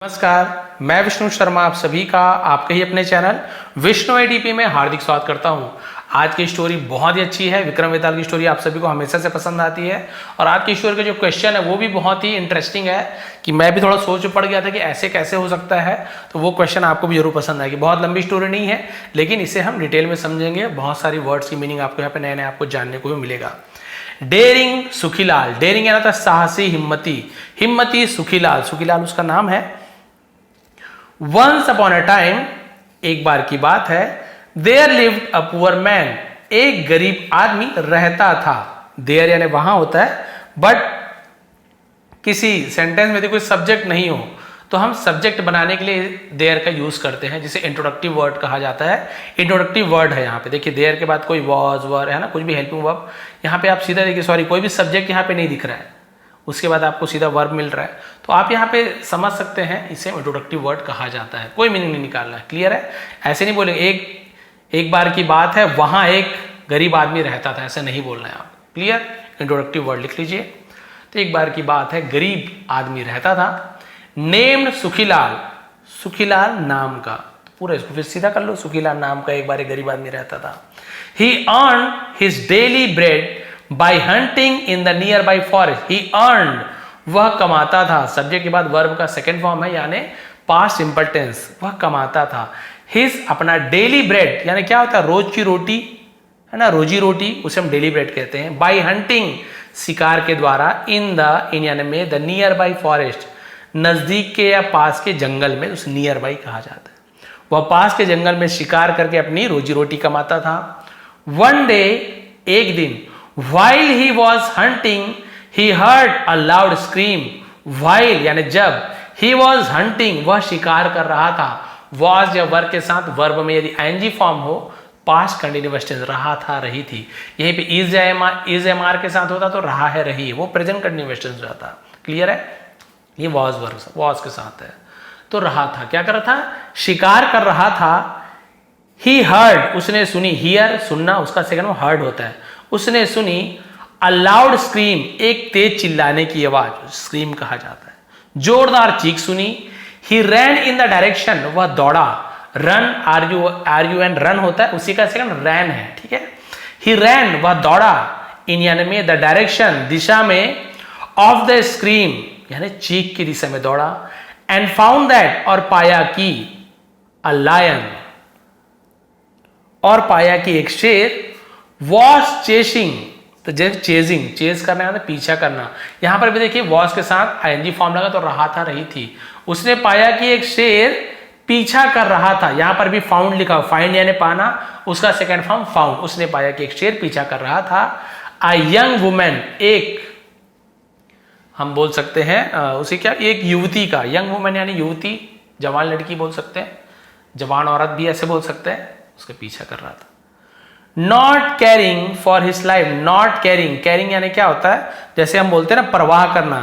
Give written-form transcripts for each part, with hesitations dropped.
नमस्कार, मैं विष्णु शर्मा आप सभी का आपके ही अपने चैनल विष्णु एडीपी में हार्दिक स्वागत करता हूं। आज की स्टोरी बहुत ही अच्छी है। विक्रम वेताल की स्टोरी आप सभी को हमेशा से पसंद आती है और आज की स्टोरी का जो क्वेश्चन है वो भी बहुत ही इंटरेस्टिंग है कि मैं भी थोड़ा सोच पड़ गया था कि ऐसे कैसे हो सकता है, तो वो क्वेश्चन आपको भी जरूर पसंद आएगी। बहुत लंबी स्टोरी नहीं है लेकिन इसे हम डिटेल में समझेंगे। बहुत सारी वर्ड्स की मीनिंग आपको यहाँ पे नए नए आपको जानने को भी मिलेगा। डेरिंग सुखीलाल, डेरिंग यानी था साहसी, हिम्मती, हिम्मती सुखीलाल, सुखीलाल उसका नाम है। Once upon a time, एक बार की बात है, there lived a poor man, एक गरीब आदमी रहता था। there यानी वहां होता है, बट किसी सेंटेंस में यदि कोई सब्जेक्ट नहीं हो तो हम सब्जेक्ट बनाने के लिए there का यूज करते हैं, जिसे इंट्रोडक्टिव वर्ड कहा जाता है। इंट्रोडक्टिव वर्ड है यहाँ पे, देखिए there के बाद कोई was, were है ना, कुछ भी हेल्पिंग वर्ब। यहाँ पे आप सीधा देखिए, सॉरी, कोई भी सब्जेक्ट यहाँ पे नहीं दिख रहा है, उसके बाद आपको सीधा वर्ब मिल रहा है, तो आप यहाँ पे समझ सकते हैं इसे इंट्रोडक्टिव वर्ड कहा जाता है। कोई मीनिंग नहीं निकालना है, क्लियर है? ऐसे नहीं बोलेंगे एक बार की बात है वहां एक गरीब आदमी रहता था, ऐसे नहीं बोलना है आप, क्लियर? इंट्रोडक्टिव वर्ड लिख लीजिए। तो एक बार की बात है, गरीब आदमी रहता था, नेम्ड सुखीलाल, सुखीलाल नाम का, तो पूरा इसको फिर सीधा कर लो, सुखीलाल नाम का एक बार एक गरीब आदमी रहता था। He earn his daily bread by hunting in the near by forest, he earn, वह कमाता था, सब्जेक्ट के बाद वर्ब का सेकेंड फॉर्म है यानी पास्ट सिंपल टेंस, वह कमाता था। हिज अपना डेली ब्रेड यानी क्या होता है, रोज की रोटी है ना, रोजी रोटी, उसे हम डेली ब्रेड कहते हैं। बाय हंटिंग, शिकार के द्वारा, इन यानी में, द नियर बाई फॉरेस्ट, नजदीक के या पास के जंगल में, उस नियर बाई कहा जाता है। वह पास के जंगल में शिकार करके अपनी रोजी रोटी कमाता था। वन डे, एक दिन, while he was hunting he heard a loud scream, while यानी जब, he was hunting वह शिकार कर रहा था, was या वर्ब के साथ, वर्ब में यदि ing फॉर्म हो, पास्ट कंटिन्यूअस टेंस, रहा था, रही थी। यहीं पे is mr के साथ होता तो रहा है, रही है, वो प्रेजेंट कंटिन्यूअस टेंस जाता। क्लियर है? ये was वर्ब was के साथ है, तो रहा था, क्या कर रहा था, शिकार कर रहा था। he heard, उसने सुनी, hear सुनना, उसका सेकंड में heard होता है, उसने सुनी, अ लाउड स्क्रीम, एक तेज चिल्लाने की आवाज, स्क्रीम कहा जाता है, जोरदार चीख सुनी। ही रैन इन द डायरेक्शन, वह दौड़ा, run R U N run होता है, उसी का सेकंड रैन है, ठीक है। ही रैन, वह दौड़ा, इन यानी में, द डायरेक्शन, दिशा में, ऑफ द स्क्रीम यानी चीख की दिशा में दौड़ा, एंड फाउंड दैट, और पाया कि, अ लायन, और पाया कि एक शेर, वॉज चेसिंग, तो जैसे चेजिंग, चेज करना है पीछा करना, यहां पर भी देखिए वॉज के साथ आईएनजी फॉर्म लगा तो रहा था, रही थी। उसने पाया कि एक शेर पीछा कर रहा था, यहां पर भी फाउंड लिखा, फाइंड यानी पाना, उसका सेकंड फॉर्म फाउंड। उसने पाया कि एक शेर पीछा कर रहा था। अ यंग वुमेन, एक हम बोल सकते हैं उसे क्या, एक युवती का, यंग वुमेन यानी युवती, जवान लड़की बोल सकते हैं, जवान औरत भी ऐसे बोल सकते हैं, उसके पीछा कर रहा था। Not carrying for his life, not carrying, carrying यानी क्या होता है, जैसे हम बोलते हैं ना परवाह करना,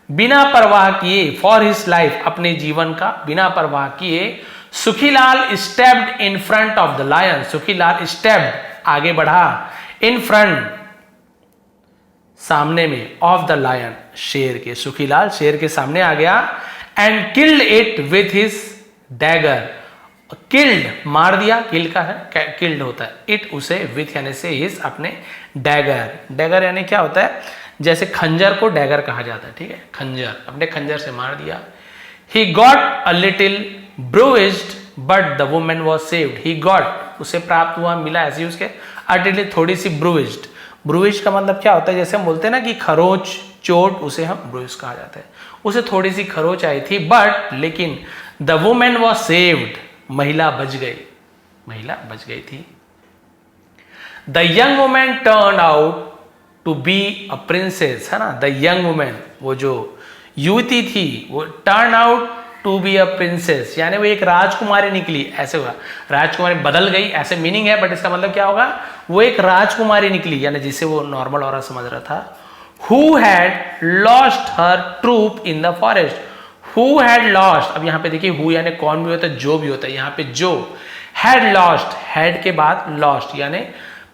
बिना परवाह किए, फॉर हिज लाइफ अपने जीवन का बिना परवाह किए, Sukhilal stepped in front of the lion, Sukhilal stepped आगे बढ़ा, इन फ्रंट सामने में, ऑफ द लायन शेर के, सुखीलाल शेर के सामने आ गया, and killed it with his dagger, killed मार दिया, किल का है, किल्ड होता है, इट उसे, विथ यानी से, हिज अपने डैगर, डैगर यानी क्या होता है, जैसे खंजर को डैगर कहा जाता है, ठीक है, खंजर, अपने खंजर से मार दिया। He got a little bruised but the woman was saved, he got उसे प्राप्त हुआ, मिला, ऐसी उसके, अटिली थोड़ी सी, ब्रूइज्ड, ब्रूइज का मतलब क्या होता है, जैसे हम बोलते हैं ना कि खरोच, चोट, उसे हम ब्रूइज कहा जाता है, उसे थोड़ी सी खरोच आई थी, बट लेकिन, द वुमन वाज सेव्ड, महिला बच गई, महिला बच गई थी। The young women turn out to be a princess, है ना, द यंग वुमेन, वो जो युवती थी, वो turn out to be a princess यानी वो एक राजकुमारी निकली, ऐसे हुआ, राजकुमारी बदल गई, ऐसे मीनिंग है, बट इसका मतलब क्या होगा, वो एक राजकुमारी निकली, यानी जिसे वो नॉर्मल औरत समझ रहा था। Who had lost her troop in the forest, who had lost, अब यहां पे देखिए हु यानी कौन भी होता है, जो भी होता है, यहां पे जो, हैड लॉस्ट, हैड के बाद लॉस्ट यानी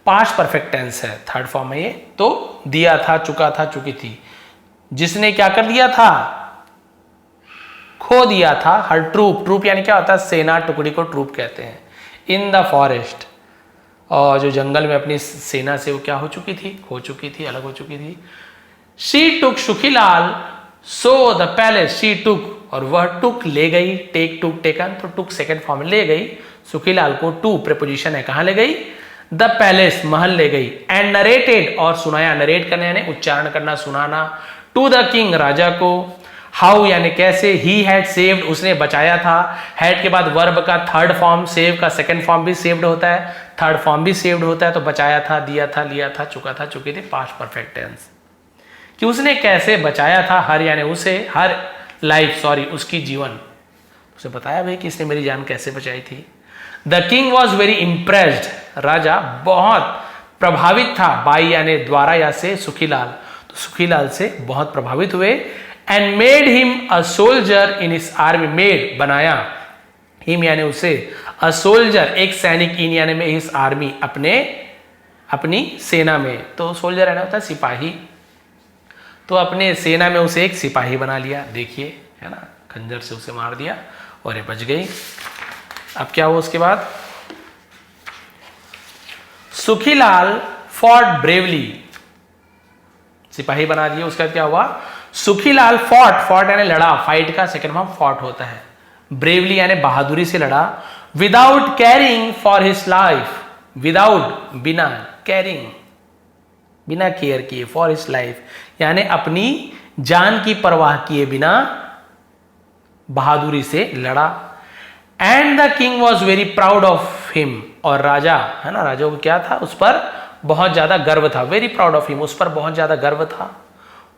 पास्ट परफेक्ट टेंस है, थर्ड फॉर्म है ये, तो दिया था, चुका था, चुकी थी, जिसने क्या कर दिया था, खो दिया था हर ट्रूप, ट्रूप यानी क्या होता है, सेना, टुकड़ी को ट्रूप कहते हैं, इन द फॉरेस्ट, और जो जंगल में अपनी सेना से वो क्या हो चुकी थी, खो चुकी थी, अलग हो चुकी थी। She took Sukhilal so the palace, she took, और वह टुक ले गई, टेक टुक टेकन, तो टुक सेकंड फॉर्म ले गई सुखीलाल को, टू प्रीपोजिशन है, कहां ले गई, द पैलेस, महल ले गई, एंड नरेटेड, और सुनाया, नरेट करने यानी उच्चारण करना, सुनाना, टू द किंग, राजा को, हाउ यानी कैसे, ही हैड सेव्ड, उसने बचाया था, हैड के बाद वर्ब का थर्ड फॉर्म, सेव का सेकंड फॉर्म भी सेव्ड होता है, थर्ड फॉर्म भी सेव्ड होता है, तो बचाया था, दिया था, लिया था, चुका था, चुकी थी, पास्ट परफेक्ट टेंस, कि उसने कैसे बचाया था, हर यानी उसे, हर लाइफ, सॉरी उसकी जीवन, उसे बताया भाई कि इसने मेरी जान कैसे बचाई थी। The king was very impressed, राजा बहुत प्रभावित था, बाई यानी द्वारा या से सुखीलाल, तो सुखीलाल से बहुत प्रभावित हुए, and made him a soldier in his army, made बनाया, हिम यानी उसे, अ सोल्जर एक सैनिक, इन यानी में हिज आर्मी अपनी सेना में, तो सोल्जर यानी होता है सिपाही, तो अपने सेना में उसे एक सिपाही बना लिया, देखिए है ना, खंजर से उसे मार दिया और ये बच गई। अब क्या हुआ उसके बाद, सुखीलाल फॉट ब्रेवली, सिपाही बना दिया, उसका क्या हुआ, सुखीलाल फॉट यानी लड़ा, फाइट का सेकंड फॉर्म फॉट होता है, ब्रेवली यानी बहादुरी से लड़ा, without carrying for his life, without बिना, कैरिंग बिना केयर किए, फॉर हिज लाइफ यानी अपनी जान की परवाह किए बिना बहादुरी से लड़ा, and the king was very proud of him, और राजा है ना, राजा को क्या था, उस पर बहुत ज्यादा गर्व था, वेरी प्राउड ऑफ हिम, उस पर बहुत ज्यादा गर्व था।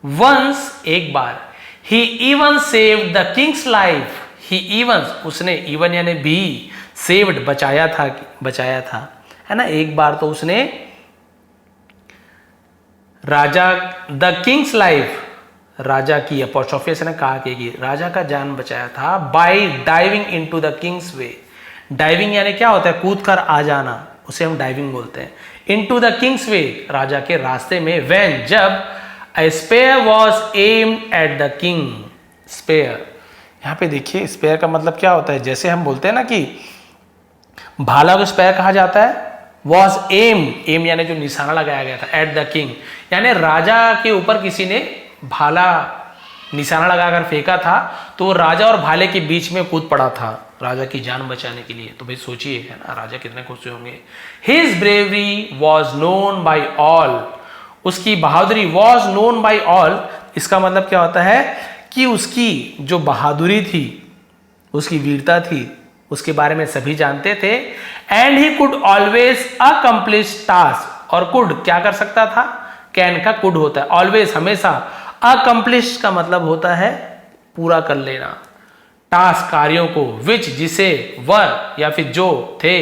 वंस एक बार, he even saved the king's life, he even, उसने, इवन यानी भी, सेव्ड बचाया था है ना, एक बार तो उसने राजा, द किंग्स लाइफ, राजा की, अपॉस्ट्रोफी ने कहा कि राजा का जान बचाया था, by diving into the king's way, diving यानी क्या होता है, कूद कर आ जाना, उसे हम डाइविंग बोलते हैं, इनटू द किंग्स वे, राजा के रास्ते में, व्हेन जब, a spear was aimed at the king, spear, यहां पे देखिए स्पेयर का मतलब क्या होता है, जैसे हम बोलते हैं ना कि भाला को स्पेयर कहा जाता है, was aim यानी जो निशाना लगाया गया था, at the king यानी राजा के ऊपर किसी ने भाला निशाना लगाकर फेंका था, तो राजा और भाले के बीच में कूद पड़ा था राजा की जान बचाने के लिए, तो भाई सोचिए है ना, राजा कितने खुश होंगे। His bravery was known by all, उसकी बहादुरी, वॉज नोन बाई ऑल, इसका मतलब क्या होता है कि उसकी जो बहादुरी थी, उसकी वीरता थी, उसके बारे में सभी जानते थे, and he could always accomplish task, और कुड क्या कर सकता था, कैन का कुड होता है, ऑलवेज हमेशा, अकम्प्लिश का मतलब होता है पूरा कर लेना, टास्क कार्यों को, विच जिसे, वर या फिर जो थे,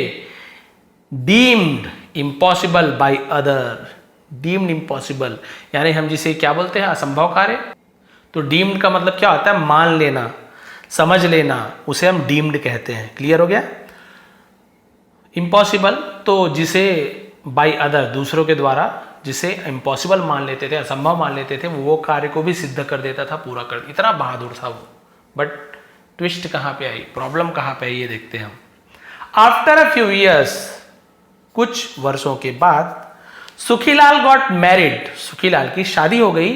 deemed impossible by other, deemed impossible यानी हम जिसे क्या बोलते हैं, असंभव कार्य, तो डीम्ड का मतलब क्या होता है, मान लेना, समझ लेना, उसे हम डीम्ड कहते हैं, क्लियर हो गया। इम्पॉसिबल तो जिसे बाय अदर, दूसरों के द्वारा जिसे इम्पॉसिबल मान लेते थे, असंभव मान लेते थे, वो कार्य को भी सिद्ध कर देता था, पूरा कर, इतना बहादुर था वो। बट ट्विस्ट कहां पे आई, प्रॉब्लम कहां पे आई, ये देखते हैं हम। आफ्टर अ फ्यू ईयर्स, कुछ वर्षों के बाद, सुखीलाल गॉट मैरिड, सुखीलाल की शादी हो गई,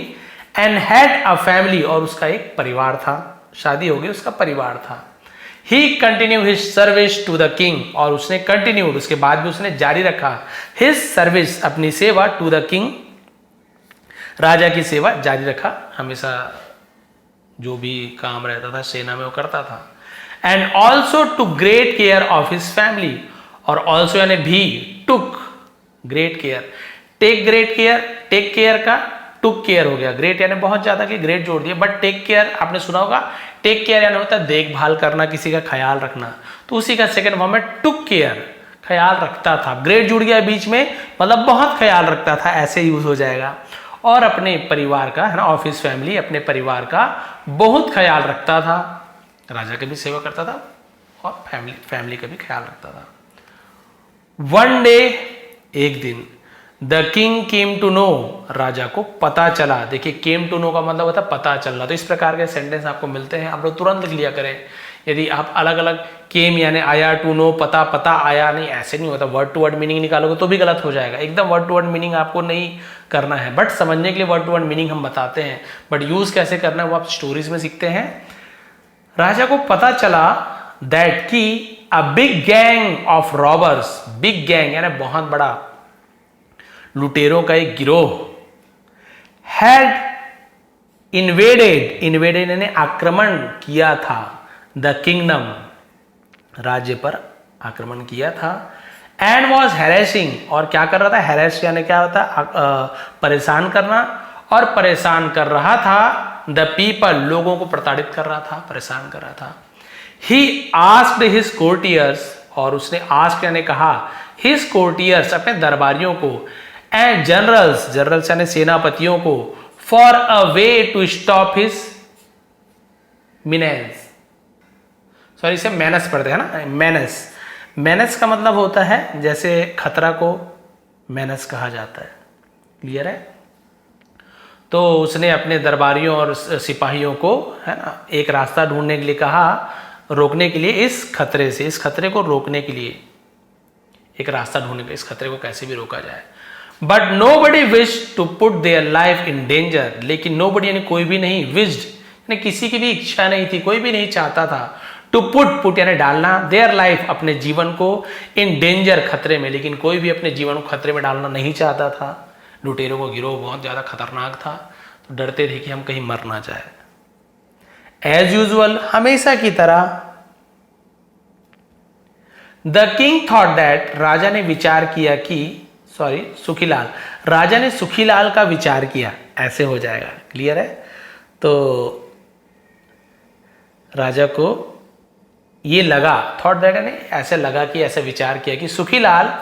एंड हैड अ फैमिली, और उसका एक परिवार था, शादी हो गई, उसका परिवार था। He continue his service to the king, और उसने कंटिन्यूड, उसके बाद भी उसने जारी रखा, हिज सर्विस अपनी सेवा, टू द किंग राजा की सेवा जारी रखा, हमेशा जो भी काम रहता था सेना में वो करता था। And also took great care of his family, और ऑल्सो यानी भी, took great care, take great care, take care का टुक केयर हो गया, ग्रेट यानी बहुत ज्यादा की ग्रेट जोड़ दिया, बट टेक केयर आपने सुना होगा, टेक केयर यानी होता है देखभाल करना, किसी का ख्याल रखना, तो उसी का सेकंड फॉर्म है टुक केयर, ख्याल रखता था, ग्रेट जुड़ गया बीच में, मतलब बहुत ख्याल रखता था, ऐसे यूज हो जाएगा। और अपने परिवार का है ना, ऑफिस फैमिली, अपने परिवार का बहुत ख्याल रखता था, राजा की भी सेवा करता था और फैमिली का भी ख्याल रखता था। वन डे, एक दिन, the king came to know, राजा को पता चला। देखिए केम टू नो का मतलब होता है पता चलना। तो इस प्रकार के सेंटेंस आपको मिलते हैं, आप लोग तुरंत लिख लिया करें। यदि आप अलग अलग केम यानी आया, टू नो पता, पता आया, नहीं ऐसे नहीं होता। वर्ड टू वर्ड मीनिंग निकालोगे तो भी गलत हो जाएगा। एकदम वर्ड टू वर्ड मीनिंग आपको नहीं करना है, बट समझने के लिए वर्ड टू वर्ड मीनिंग हम बताते हैं, बट यूज कैसे करना है वो आप स्टोरीज में सीखते हैं। राजा को पता चला दैट की a big gang of robbers, big gang यानी बहुत बड़ा लुटेरों का एक गिरोह, हैड इन्वेडेड, इन्वेडेड यानी आक्रमण किया था, द किंगडम, राज्य पर आक्रमण किया था, एंड वॉज हैरेसिंग, और क्या कर रहा था, हैरेस यानी क्या होता है, परेशान करना, और परेशान कर रहा था द पीपल, लोगों को प्रताड़ित कर रहा था, परेशान कर रहा था। ही आस्क्ड हिज कोर्टियर्स, और उसने आस्क यानी कहा, हिज कोर्टियर्स अपने दरबारियों को, एंड जनरल्स, जनरल्स यानी सेनापतियों को, for a way to stop his menace, sorry इसे मैनस पढ़ते हैं ना, मैनस, मैनस का मतलब होता है जैसे खतरा को मैनस कहा जाता है, क्लियर है। तो उसने अपने दरबारियों और सिपाहियों को, है ना, एक रास्ता ढूंढने के लिए कहा, रोकने के लिए, इस खतरे से, इस खतरे को रोकने के लिए एक रास्ता ढूंढने के लिए, इस खतरे को कैसे भी रोका जाए। But nobody wish to put their life in danger, लेकिन नो बडी यानी कोई भी नहीं, विश्ड यानी किसी की भी इच्छा नहीं थी, कोई भी नहीं चाहता था, टू पुट, पुट यानी डालना, देयर लाइफ अपने जीवन को, इन डेंजर खतरे में, लेकिन कोई भी अपने जीवन को खतरे में डालना नहीं चाहता था। लुटेरों को गिरोह बहुत ज्यादा खतरनाक था, तो डरते थे कि हम कहीं मर ना जाए। एज यूजुअल, हमेशा की तरह, द किंग थॉट दैट, राजा ने विचार किया कि, सॉरी सुखीलाल, राजा ने सुखीलाल का विचार किया, ऐसे हो जाएगा, क्लियर है। तो राजा को ये लगा, थॉट दैट यानी ऐसे लगा कि, ऐसे विचार किया कि सुखीलाल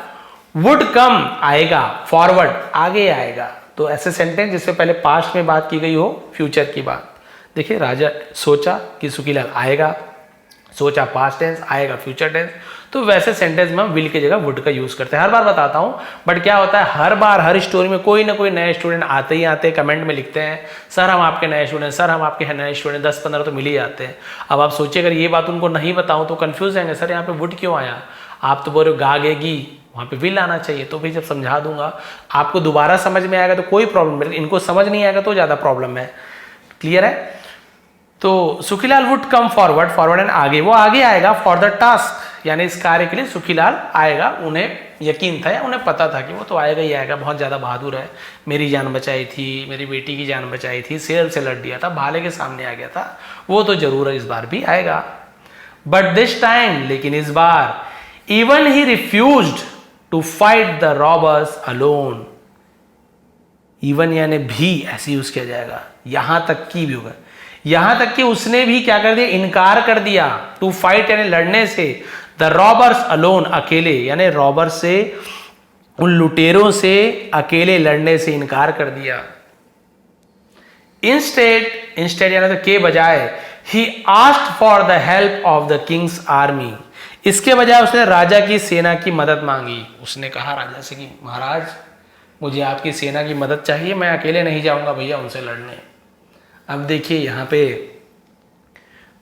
वुड कम, आएगा, फॉरवर्ड आगे आएगा। तो ऐसे सेंटेंस जिससे पहले पास्ट में बात की गई हो, फ्यूचर की बात। देखिए राजा सोचा कि सुखीलाल आएगा, सोचा पास्ट टेंस, आएगा फ्यूचर टेंस, तो वैसे सेंटेंस में हम विल की जगह वुड का यूज करते हैं। हर बार बताता हूं, बट क्या होता है, हर बार हर स्टोरी में कोई ना कोई नए स्टूडेंट आते ही आते हैं, कमेंट में लिखते हैं सर हम आपके नए स्टूडेंट, सर हम आपके नए स्टूडेंट, 10-15 तो मिल ही जाते हैं। अब आप सोचिए अगर ये बात उनको नहीं बताऊं तो कंफ्यूज रहेंगे, सर यहाँ पे वुड क्यों आया, आप तो बोल रहे हो गागेगी, वहां पे विल आना चाहिए। तो भी जब समझा दूंगा आपको दोबारा समझ में आएगा तो कोई प्रॉब्लम नहीं, इनको समझ नहीं आएगा तो ज्यादा प्रॉब्लम है, क्लियर है। तो Sukhilal would come forward, forward and आगे, वो आगे आएगा, फॉर द टास्क यानी इस कार्य के लिए सुखीलाल आएगा। उन्हें यकीन था या उन्हें पता था कि वो तो आएगा ही आएगा, बहुत ज्यादा बहादुर है, मेरी जान बचाई थी, मेरी बेटी की जान बचाई थी, शेर से लड़ दिया था, भाले के सामने आ गया था, वो तो जरूर इस बार भी आएगा। बट दिस टाइम, लेकिन इस बार, even he refused to fight the robbers alone, even यानी भी ऐसे यूज किया जाएगा, यहां तक की भी होगा, यहां तक कि उसने भी क्या कर दिया, इनकार कर दिया, टू फाइट यानी लड़ने से, द रॉबर्स अलोन अकेले, यानी रॉबर से, उन लुटेरों से अकेले लड़ने से इनकार कर दिया। इंस्टेड, इंस्टेड यानी तो के बजाय, he asked for the help of the Kings army, इसके बजाय उसने राजा की सेना की मदद मांगी। उसने कहा राजा से कि महाराज मुझे आपकी सेना की मदद चाहिए, मैं अकेले नहीं जाऊंगा भैया उनसे लड़ने। अब देखिए यहाँ पे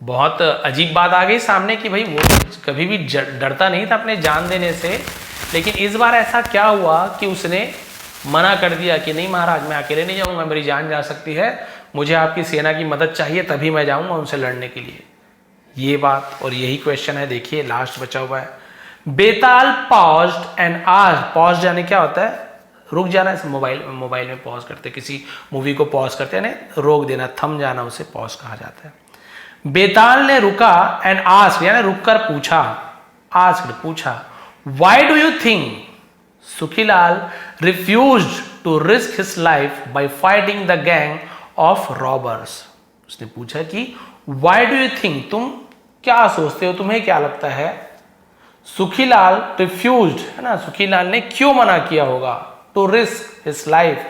बहुत अजीब बात आ गई सामने कि भाई वो कभी भी डरता नहीं था अपने जान देने से, लेकिन इस बार ऐसा क्या हुआ कि उसने मना कर दिया कि नहीं महाराज मैं अकेले नहीं जाऊंगा, मेरी जान जा सकती है, मुझे आपकी सेना की मदद चाहिए तभी मैं जाऊंगा उनसे लड़ने के लिए। ये बात और यही क्वेश्चन है, देखिए लास्ट बचा हुआ है। बेताल पॉज्ड एंड आस्क्ड, पॉज यानी क्या होता है, रुक जाना, इस मोबाइल में पॉज करते, किसी मूवी को पॉज करते हैं ना, रोक देना, थम जाना, उसे पॉज कहा जाता है। बेताल ने रुका एंड आस्क्ड यानी रुककर पूछा, आस्क्ड पूछा, why do you think Sukhilal refused to risk his life by fighting the gang of robbers. उसने पूछा कि व्हाई डू यू थिंक, तुम क्या सोचते हो, तुम्हें क्या लगता है, सुखीलाल रिफ्यूज्ड है ना, सुखीलाल ने क्यों मना किया होगा, टू रिस्क हिज लाइफ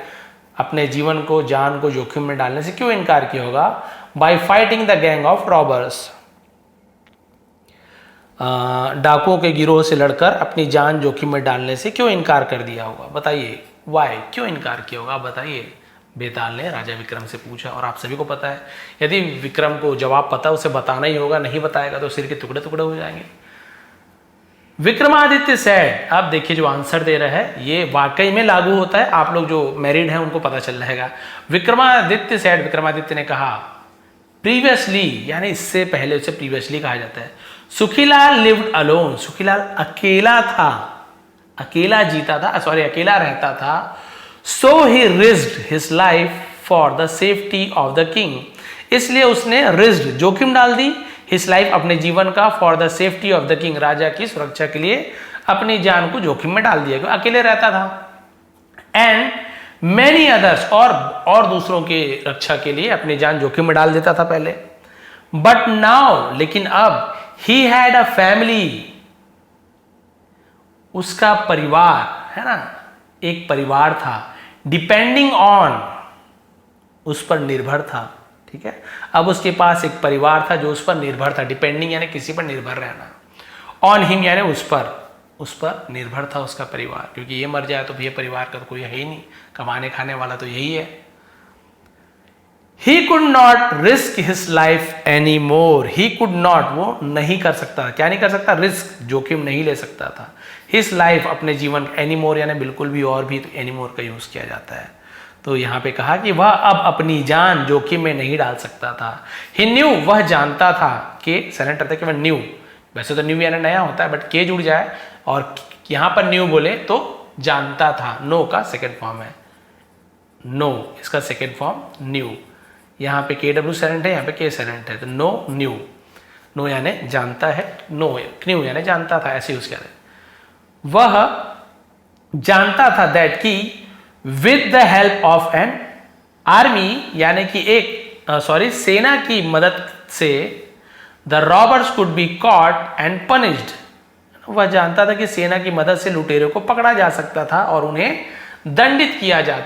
अपने जीवन को, जान को जोखिम में डालने से क्यों इनकार किया होगा, bye fighting the gang of robbers, डाकुओं के गिरोह से लड़कर अपनी जान जोखिम में डालने से क्यों इनकार कर दिया होगा, बताइए वाई, क्यों इनकार किया होगा आप बताइए। बेताल ने राजा विक्रम से पूछा। और आप सभी को पता है, यदि विक्रम को जवाब पता उसे बताना ही होगा, नहीं बताएगा तो सिर के टुकड़े टुकड़े हो जाएंगे। विक्रमादित्य सेड, अब देखिए जो आंसर दे रहा है ये वाकई में लागू होता है, आप लोग जो मैरिड हैं उनको पता चल रहेगा। विक्रमादित्य सेड, विक्रमादित्य ने कहा, प्रीवियसली, यानी इससे पहले, उसे प्रीवियसली कहा जाता है। सुखीलाल लिव्ड अलोन, सुखीलाल अकेला था, अकेला जीता था, सॉरी अकेला रहता था। So he risked his life for the safety of the king, इसलिए उसने रिस्क्ड, जोखिम डाल दी, हिज लाइफ, अपने जीवन का, for the safety of the king, राजा की सुरक्षा के लिए अपनी जान को जोखिम में डाल दिया, क्योंकि अकेले रहता था। एंड मैनी अदर्स, और दूसरों की रक्षा के लिए अपनी जान जोखिम में डाल देता था पहले। बट नाउ, लेकिन अब, ही हैड अ फैमिली, उसका परिवार है ना, एक परिवार था, डिपेंडिंग ऑन, उस पर निर्भर था, ठीक है। अब उसके पास एक परिवार था जो उस पर निर्भर था, डिपेंडिंग यानी किसी पर निर्भर रहना, ऑन हिम यानी उस पर निर्भर था उसका परिवार, क्योंकि ये मर जाए तो ये परिवार का तो कोई है ही नहीं, कमाने खाने वाला तो यही है। He could not risk his life anymore. He could not, वो नहीं कर सकता, क्या नहीं कर सकता, रिस्क, जोखिम नहीं ले सकता था। His life, अपने जीवन, anymore यानी बिल्कुल भी, और भी, तो anymore का यूज किया जाता है। तो यहाँ पे कहा कि वह अब अपनी जान जोखिम में नहीं डाल सकता था। He knew, वह जानता था, के साइलेंट रहता है, केवल न्यू, वैसे तो न्यू यानी नया होता है, बट के जुड़ जाए और यहाँ पर न्यू बोले तो जानता था, नो का सेकेंड फॉर्म है, नो, इसका सेकेंड फॉर्म न्यू। यहाँ पे के डब्ल्यू साइलेंट है, यहाँ पे के साइलेंट है, तो नो न्यू, नो यानी जानता है, नो न्यू यानी जानता था, ऐसे यूज किया है। वह जानता था दैट की with the help of an army, यानी कि एक सेना की मदद से, the robbers could be caught and punished, वह जानता था कि सेना की मदद से लुटेरों को पकड़ा जा सकता था और उन्हें दंडित किया जा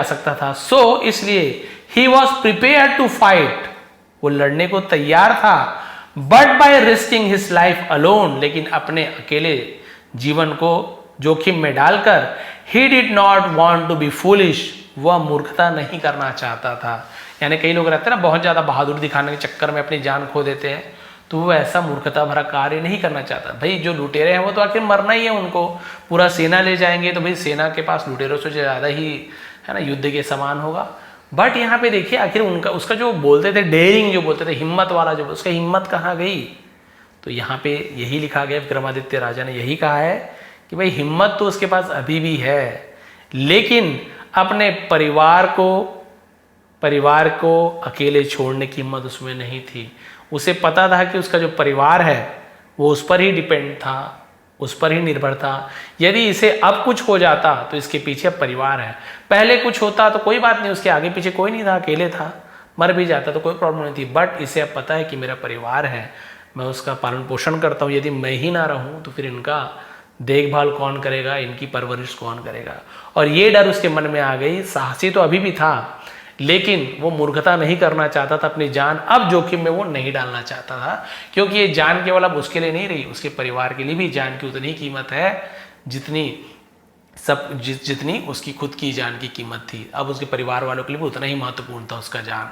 सकता था। सो इसलिए he was prepare to fight, वो लड़ने को तैयार था, but by risking his life alone, लेकिन अपने अकेले जीवन को जोखिम में डालकर, he did not want to be foolish, वह मूर्खता नहीं करना चाहता था। यानी कई लोग रहते हैं ना, बहुत ज्यादा बहादुर दिखाने के चक्कर में अपनी जान खो देते हैं, तो वो ऐसा मूर्खता भरा कार्य नहीं करना चाहता। भाई जो लुटेरे हैं वो तो आखिर मरना ही है, उनको पूरा सेना ले जाएंगे तो भाई सेना के पास लुटेरों से ज्यादा ही है ना युद्ध के समान होगा। बट यहाँ पे देखिए आखिर उसका जो बोलते थे डेयरिंग, जो बोलते थे हिम्मत वाला, जो उसका हिम्मत कहाँ गई, तो यहाँ पे यही लिखा गया, विक्रमादित्य राजा ने यही कहा है कि भाई हिम्मत तो उसके पास अभी भी है, लेकिन अपने परिवार को अकेले छोड़ने की हिम्मत उसमें नहीं थी। उसे पता था कि उसका जो परिवार है वो उस पर ही डिपेंड था, उस पर ही निर्भर था। यदि इसे अब कुछ हो जाता तो इसके पीछे परिवार है, पहले कुछ होता तो कोई बात नहीं, उसके आगे पीछे कोई नहीं था, अकेले था, मर भी जाता तो कोई प्रॉब्लम नहीं थी। बट इसे अब पता है कि मेरा परिवार है, मैं उसका पालन पोषण करता हूँ, यदि मैं ही ना रहूँ तो फिर इनका देखभाल कौन करेगा, इनकी परवरिश कौन करेगा। और ये डर उसके मन में आ गई। साहसी तो अभी भी था, लेकिन वो मूर्खता नहीं करना चाहता था, अपनी जान अब जोखिम में वो नहीं डालना चाहता था, क्योंकि ये जान केवल अब उसके लिए नहीं रही, उसके परिवार के लिए भी जान की उतनी कीमत है जितनी उसकी खुद की जान की कीमत थी। अब उसके परिवार वालों के लिए भी उतना ही महत्वपूर्ण था उसका जान।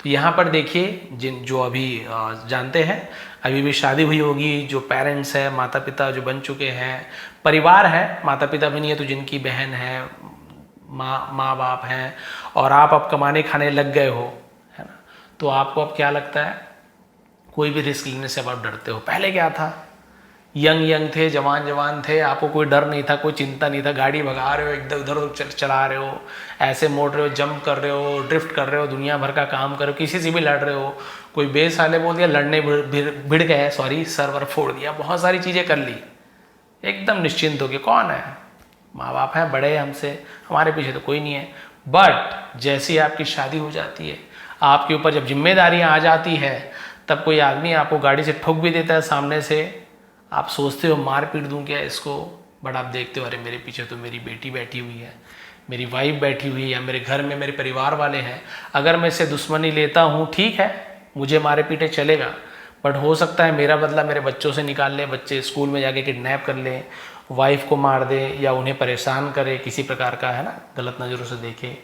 तो यहाँ पर देखिए जो अभी जानते हैं, अभी भी शादी हुई होगी, जो पेरेंट्स है, माता पिता जो बन चुके हैं, परिवार है, माता पिता भी नहीं है तो जिनकी बहन है, माँ बाप हैं, और आप अब कमाने खाने लग गए हो, है ना, तो आपको अब क्या लगता है, कोई भी रिस्क लेने से अब आप डरते हो। पहले क्या था, यंग थे, जवान थे, आपको कोई डर नहीं था, कोई चिंता नहीं था, गाड़ी भगा रहे हो, एकदम उधर उधर चला रहे हो, ऐसे मोड़ रहे हो, जंप कर रहे हो, ड्रिफ्ट कर रहे हो, दुनिया भर का काम कर रहे हो, किसी से भी लड़ रहे हो, कोई बेसाले बोल दिया, लड़ने भिड़ गए, सर्वर फोड़ दिया, बहुत सारी चीज़ें कर ली, एकदम निश्चिंत हो गए। कौन है, माँ बाप हैं, बड़े हैं हमसे, हमारे पीछे तो कोई नहीं है। बट जैसे ही आपकी शादी हो जाती है, आपके ऊपर जब जिम्मेदारियां आ जाती है, तब कोई आदमी आपको गाड़ी से ठोक भी देता है सामने से, आप सोचते हो मार पीट दूं क्या इसको, बट आप देखते हो अरे मेरे पीछे तो मेरी बेटी बैठी हुई है, मेरी वाइफ बैठी हुई है, या मेरे घर में मेरे परिवार वाले हैं, अगर मैं इससे दुश्मनी लेता हूँ ठीक है, मुझे मारे पीटे चलेगा, बट हो सकता है मेरा बदला मेरे बच्चों से निकाल ले, बच्चे स्कूल में जाके किडनैप कर ले, वाइफ को मार दे या उन्हें परेशान करे किसी प्रकार का, है ना, गलत नज़रों से देखे,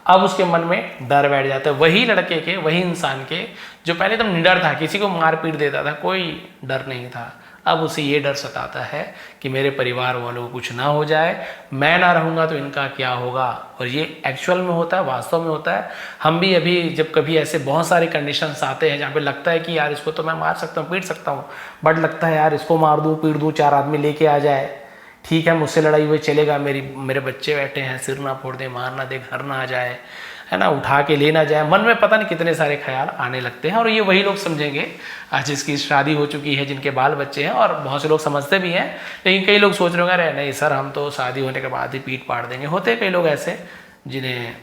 अब उसके मन में डर बैठ जाता है। वही लड़के के, वही इंसान के जो पहले एकदम निडर था, किसी को मार पीट देता था, कोई डर नहीं था, अब उसे ये डर सताता है कि मेरे परिवार वालों को कुछ ना हो जाए, मैं ना रहूँगा तो इनका क्या होगा। और ये एक्चुअल में होता है, वास्तव में होता है। हम भी अभी जब कभी ऐसे बहुत सारे कंडीशंस आते हैं जहाँ पे लगता है कि यार इसको तो मैं मार सकता हूँ, पीट सकता हूँ, बट लगता है यार इसको मार दूँ, पीट दूँ, 4 आदमी लेके आ जाए, ठीक है मुझसे लड़ाई हुई चलेगा, मेरे बच्चे बैठे हैं, सिर ना फोड़ दे, मार ना दे, घर ना आ जाए, है ना, उठा के ले ना जाए, मन में पता नहीं कितने सारे ख्याल आने लगते हैं। और ये वही लोग समझेंगे आज जिसकी शादी हो चुकी है, जिनके बाल बच्चे हैं, और बहुत से लोग समझते भी हैं, लेकिन कई लोग सोच रहे होंगे अरे नहीं सर हम तो शादी होने के बाद ही पीट पाड़ देंगे। होते कई लोग ऐसे जिन्हें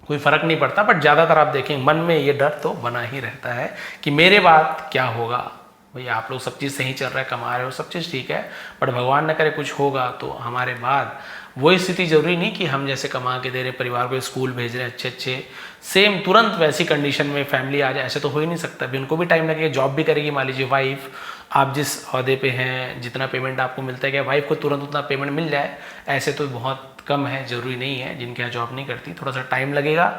कोई फ़र्क नहीं पड़ता, बट ज़्यादातर आप देखेंगे मन में ये डर तो बना ही रहता है कि मेरे बाद क्या होगा। भाई आप लोग सब चीज़ सही चल रहा है, कमा रहे हो, सब चीज़ ठीक है, बट भगवान न करे कुछ होगा तो हमारे बाद वो स्थिति जरूरी नहीं कि हम जैसे कमा के दे रहे, परिवार को स्कूल भेज रहे अच्छे अच्छे, सेम तुरंत वैसी कंडीशन में फैमिली आ जाए, ऐसे तो हो ही नहीं सकता। अभी उनको भी टाइम लगेगा, जॉब भी करेगी, मान लीजिए वाइफ, आप जिस अहदे पे हैं, जितना पेमेंट आपको मिलता है, क्या वाइफ को तुरंत उतना पेमेंट मिल जाए, ऐसे तो बहुत कम है, ज़रूरी नहीं है। जिनके यहाँ जॉब नहीं करती थोड़ा सा टाइम लगेगा,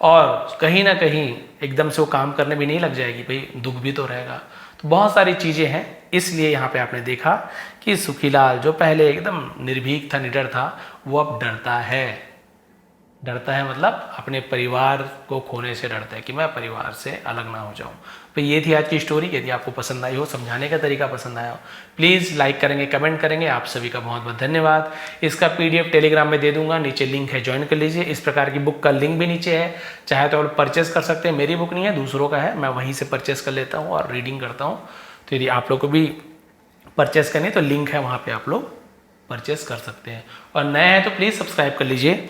और कहीं ना कहीं एकदम से वो काम करने भी नहीं लग जाएगी, भाई दुख भी तो रहेगा। तो बहुत सारी चीज़ें हैं, इसलिए यहाँ पे आपने देखा कि सुखीलाल जो पहले एकदम निर्भीक था, निडर था, वो अब डरता है। डरता है मतलब अपने परिवार को खोने से डरता है कि मैं परिवार से अलग ना हो जाऊं। तो ये थी आज की स्टोरी। यदि आपको पसंद आई हो, समझाने का तरीका पसंद आया हो, प्लीज़ लाइक करेंगे, कमेंट करेंगे। आप सभी का बहुत बहुत धन्यवाद। इसका PDF टेलीग्राम में दे दूंगा, नीचे लिंक है, ज्वाइन कर लीजिए। इस प्रकार की बुक का लिंक भी नीचे है, चाहे तो आप परचेस कर सकते हैं। मेरी बुक नहीं है, दूसरों का है, मैं वहीं से परचेस कर लेता हूँ और रीडिंग करता हूँ। तो यदि आप लोग को भी परचेस करनी है तो लिंक है, वहाँ पर आप लोग परचेस कर सकते हैं। और नए हैं तो प्लीज़ सब्सक्राइब कर लीजिए,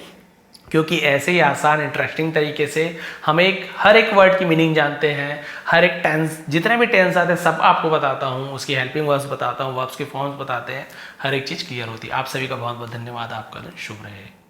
क्योंकि ऐसे ही आसान इंटरेस्टिंग तरीके से हम हर एक वर्ड की मीनिंग जानते हैं, हर एक टेंस, जितने भी टेंस आते हैं सब आपको बताता हूँ, उसकी हेल्पिंग वर्ब्स बताता हूँ, वर्ब्स के फॉर्म्स बताते हैं, हर एक चीज़ क्लियर होती है। आप सभी का बहुत बहुत धन्यवाद। आपका दिन शुभ रहे।